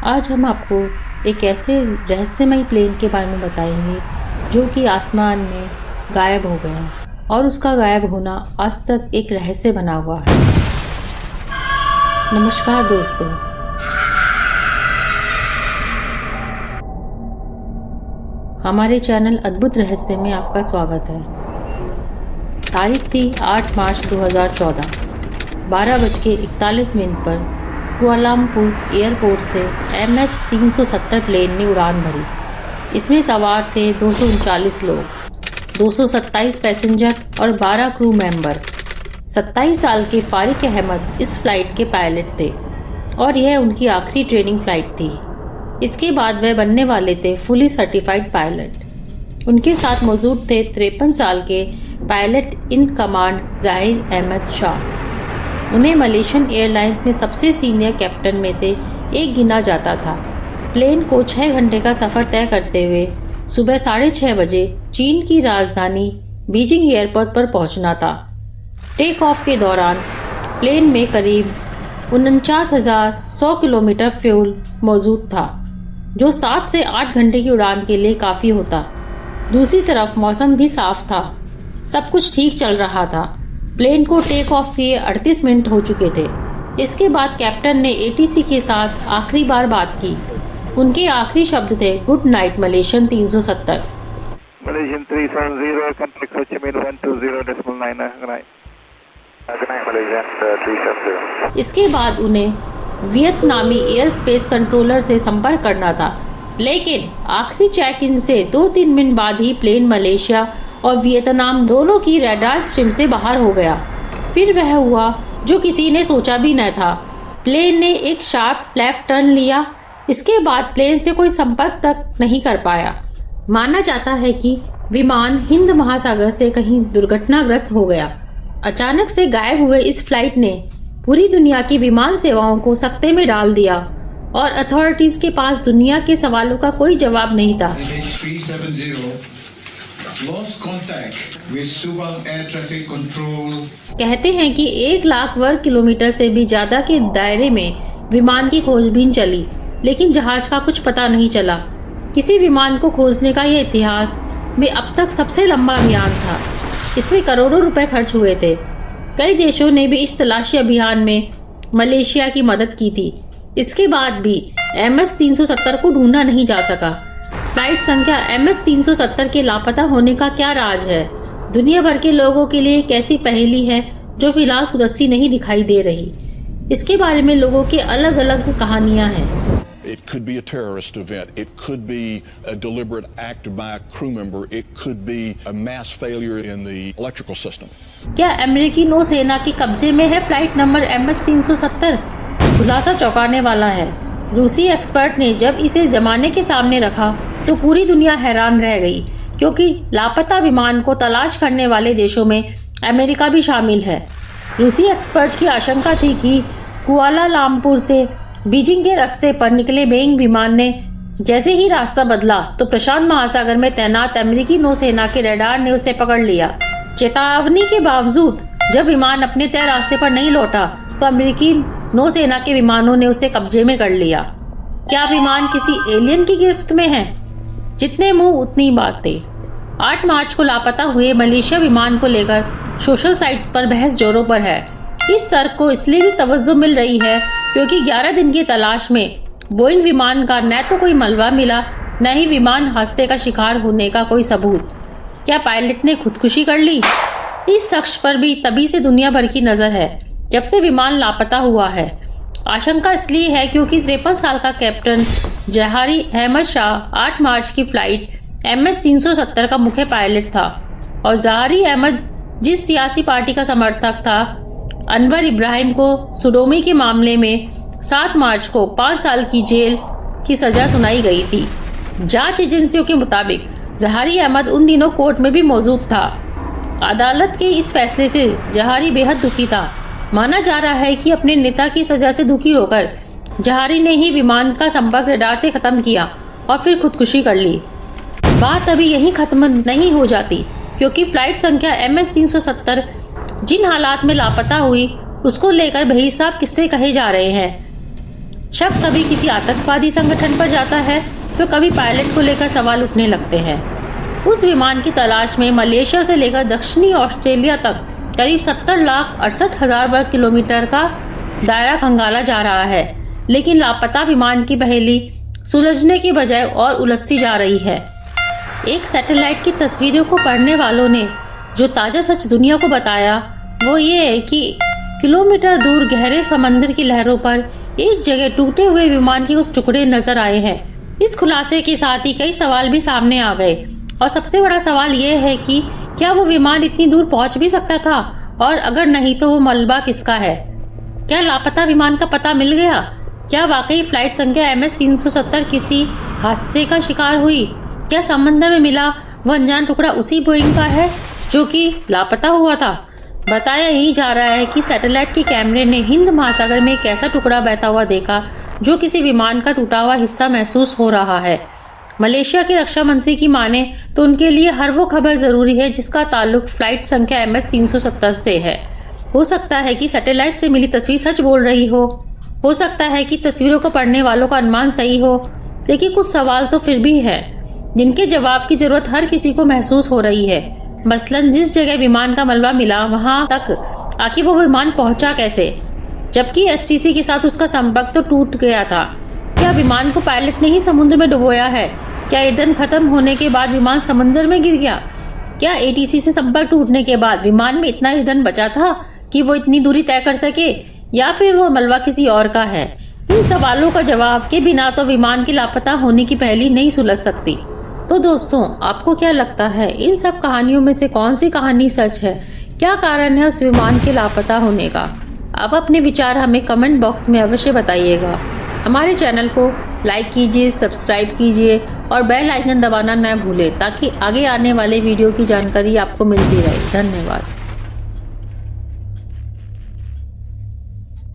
आज हम आपको एक ऐसे रहस्यमयी प्लेन के बारे में बताएंगे जो कि आसमान में गायब हो गया और उसका गायब होना आज तक एक रहस्य बना हुआ है। नमस्कार दोस्तों, हमारे चैनल अद्भुत रहस्य में आपका स्वागत है। तारीख थी 8 मार्च 2014, 12:41 पर कुआलालंपुर एयरपोर्ट से MH370 प्लेन ने उड़ान भरी। इसमें सवार थे 239 लोग, 227 पैसेंजर और 12 क्रू मेंबर। 27 साल के फारिक अहमद इस फ्लाइट के पायलट थे और यह उनकी आखिरी ट्रेनिंग फ्लाइट थी। इसके बाद वह बनने वाले थे फुली सर्टिफाइड पायलट। उनके साथ मौजूद थे 53 साल के पायलट इन कमांड ज़ाहिर अहमद शाह। उन्हें मलेशियन एयरलाइंस में सबसे सीनियर कैप्टन में से एक गिना जाता था। प्लेन को 6 घंटे का सफ़र तय करते हुए सुबह 6:30 बजे चीन की राजधानी बीजिंग एयरपोर्ट पर पहुंचना था। टेक ऑफ के दौरान प्लेन में करीब 49,100 किलोमीटर फ्यूल मौजूद था, जो 7 से 8 घंटे की उड़ान के लिए काफ़ी होता। दूसरी तरफ मौसम भी साफ था, सब कुछ ठीक चल रहा था। प्लेन को टेक ऑफ किए 38 मिनट हो चुके थे। इसके बाद कैप्टन ने ATC के साथ आखिरी बार बात की। उनके आखिरी शब्द थे good night Malaysian 370। Malaysian 370, contact Ho Chi Minh 120.9. Good night. Good night, Malaysian 370. इसके बाद उन्हें वियतनामी एयर स्पेस कंट्रोलर से संपर्क करना था, लेकिन आखिरी चेक इन से 2-3 मिनट बाद ही प्लेन मलेशिया और वियतनाम दोनों की रडार स्ट्रीम से बाहर हो गया। फिर वह हुआ जो किसी ने सोचा भी न था। प्लेन ने एक शार्प लेफ्ट टर्न लिया। इसके बाद प्लेन से कोई संपर्क तक नहीं कर पाया। माना जाता है कि विमान हिंद महासागर से कहीं दुर्घटनाग्रस्त हो गया। अचानक से गायब हुए इस फ्लाइट ने पूरी दुनिया की विमान सेवाओं को सकते में डाल दिया और अथॉरिटीज के पास दुनिया के सवालों का कोई जवाब नहीं था। कहते हैं कि 1 लाख वर्ग किलोमीटर से भी ज्यादा के दायरे में विमान की खोजबीन चली, लेकिन जहाज का कुछ पता नहीं चला। किसी विमान को खोजने का यह इतिहास में अब तक सबसे लंबा अभियान था। इसमें करोड़ों रुपए खर्च हुए थे। कई देशों ने भी इस तलाशी अभियान में मलेशिया की मदद की थी। इसके बाद भी MS370 को ढूंढा नहीं जा सका। फ्लाइट संख्या MS370 के लापता होने का क्या राज है? दुनिया भर के लोगों के लिए एक ऐसी पहेली है जो फिलहाल सुलझती नहीं दिखाई दे रही। इसके बारे में लोगों के अलग अलग कहानियां हैं। It could be a terrorist event. It could be a deliberate act by a crew member. It could be a mass failure in the electrical system. क्या अमेरिकी नौसेना के कब्जे में है फ्लाइट नंबर MS370? खुलासा चौंकाने वाला है। रूसी एक्सपर्ट ने जब इसे जमाने के सामने रखा तो पूरी दुनिया हैरान रह गई, क्योंकि लापता विमान को तलाश करने वाले देशों में अमेरिका भी शामिल है। रूसी एक्सपर्ट की आशंका थी कि कुआलालंपुर से बीजिंग के रास्ते पर निकले बोइंग विमान ने जैसे ही रास्ता बदला तो प्रशांत महासागर में तैनात अमेरिकी नौसेना के रडार ने उसे पकड़ लिया। चेतावनी के बावजूद जब विमान अपने तय रास्ते पर नहीं लौटा तो अमेरिकी नौसेना के विमानों ने उसे कब्जे में कर लिया। क्या विमान किसी एलियन की गिरफ्त में है? जितने मुंह उतनी बातें। 8 मार्च को लापता हुए मलेशिया विमान को लेकर सोशल साइट्स पर बहस जोरों पर है। इस तर्क को इसलिए भी तवज्जो मिल रही है क्योंकि 11 दिन की तलाश में बोइंग विमान का न तो कोई मलबा मिला, न ही विमान हादसे का शिकार होने का कोई सबूत। क्या पायलट ने खुदकुशी कर ली? इस शख्स पर भी तभी से दुनिया भर की नजर है जब से विमान लापता हुआ है। आशंका इसलिए है क्योंकि 53 साल का कैप्टन ज़ाहिर अहमद शाह 8 मार्च की फ्लाइट MS370 का मुख्य पायलट था और ज़ाहिर अहमद जिस सियासी पार्टी का समर्थक था, अनवर इब्राहिम को सोडोमी के मामले में 7 मार्च को 5 साल की जेल की सजा सुनाई गई थी। जांच एजेंसियों के मुताबिक ज़ाहिर अहमद उन दिनों कोर्ट में भी मौजूद था। अदालत के इस फैसले से ज़ाहिर बेहद दुखी था। माना जा रहा है कि अपने नेता की सजा से दुखी होकर ज़ाहिर ने ही विमान का संपर्क रडार से खत्म किया और फिर खुदकुशी कर ली। बात अभी यहीं खत्म नहीं हो जाती, क्योंकि फ्लाइट संख्या MS370 जिन हालात में लापता हुई उसको लेकर बेहिसाब किस्से कहे जा रहे हैं। शक कभी किसी आतंकवादी संगठन पर जाता है तो कभी पायलट को लेकर सवाल उठने लगते हैं। उस विमान की तलाश में मलेशिया से लेकर दक्षिणी ऑस्ट्रेलिया तक करीब 70,68,000 वर्ग किलोमीटर का दायरा खंगाला जा रहा है, लेकिन लापता विमान की पहेली सुलझने की बजाय और उलझती जा रही है। एक सैटेलाइट की तस्वीरों को पढ़ने वालों ने जो ताज़ा सच दुनिया को बताया वो ये है कि किलोमीटर दूर गहरे समंदर की लहरों पर एक जगह टूटे हुए विमान के कुछ टुकड़े नजर आए हैं। इस खुलासे के साथ ही कई सवाल भी सामने आ गए और सबसे बड़ा सवाल ये है कि क्या वो विमान इतनी दूर पहुंच भी सकता था, और अगर नहीं तो वो मलबा किसका है? क्या लापता विमान का पता मिल गया? क्या वाकई फ्लाइट संख्या MS-370 किसी हादसे का शिकार हुई? क्या समंदर में मिला वो अनजान टुकड़ा उसी बोइंग का है जो कि लापता हुआ था? बताया ही जा रहा है कि सैटेलाइट के कैमरे ने हिंद महासागर में एक ऐसा टुकड़ा बहता हुआ देखा जो किसी विमान का टूटा हुआ हिस्सा महसूस हो रहा है। मलेशिया के रक्षा मंत्री की माने तो उनके लिए हर वो खबर जरूरी है जिसका ताल्लुक फ्लाइट संख्या MS-370 से है। हो सकता है कि सैटेलाइट से मिली तस्वीर सच बोल रही हो सकता है कि तस्वीरों को पढ़ने वालों का अनुमान सही हो, लेकिन कुछ सवाल तो फिर भी है जिनके जवाब की जरूरत हर किसी को महसूस हो रही है। मसलन जिस जगह विमान का मलबा मिला वहां तक आखिर वो विमान पहुंचा कैसे, जबकि STC के साथ उसका संपर्क तो टूट गया था। क्या विमान को पायलट ने ही समुद्र में डुबोया है? क्या ईंधन खत्म होने के बाद विमान समुद्र में गिर गया? क्या ATC से संपर्क टूटने के बाद विमान में इतना ईंधन बचा था कि वो इतनी दूरी तय कर सके, या फिर वो मलबा किसी और का है? इन सवालों का जवाब के बिना तो विमान की लापता होने की पहेली नहीं सुलझ सकती। तो दोस्तों, आपको क्या लगता है इन सब कहानियों में से कौन सी कहानी सच है? क्या कारण है उस विमान के लापता होने का? आप अपने विचार हमें कमेंट बॉक्स में अवश्य बताइएगा। हमारे चैनल को लाइक कीजिए, सब्सक्राइब कीजिए और बेल आइकन दबाना न भूलें ताकि आगे आने वाले वीडियो की जानकारी आपको मिलती रहे। धन्यवाद।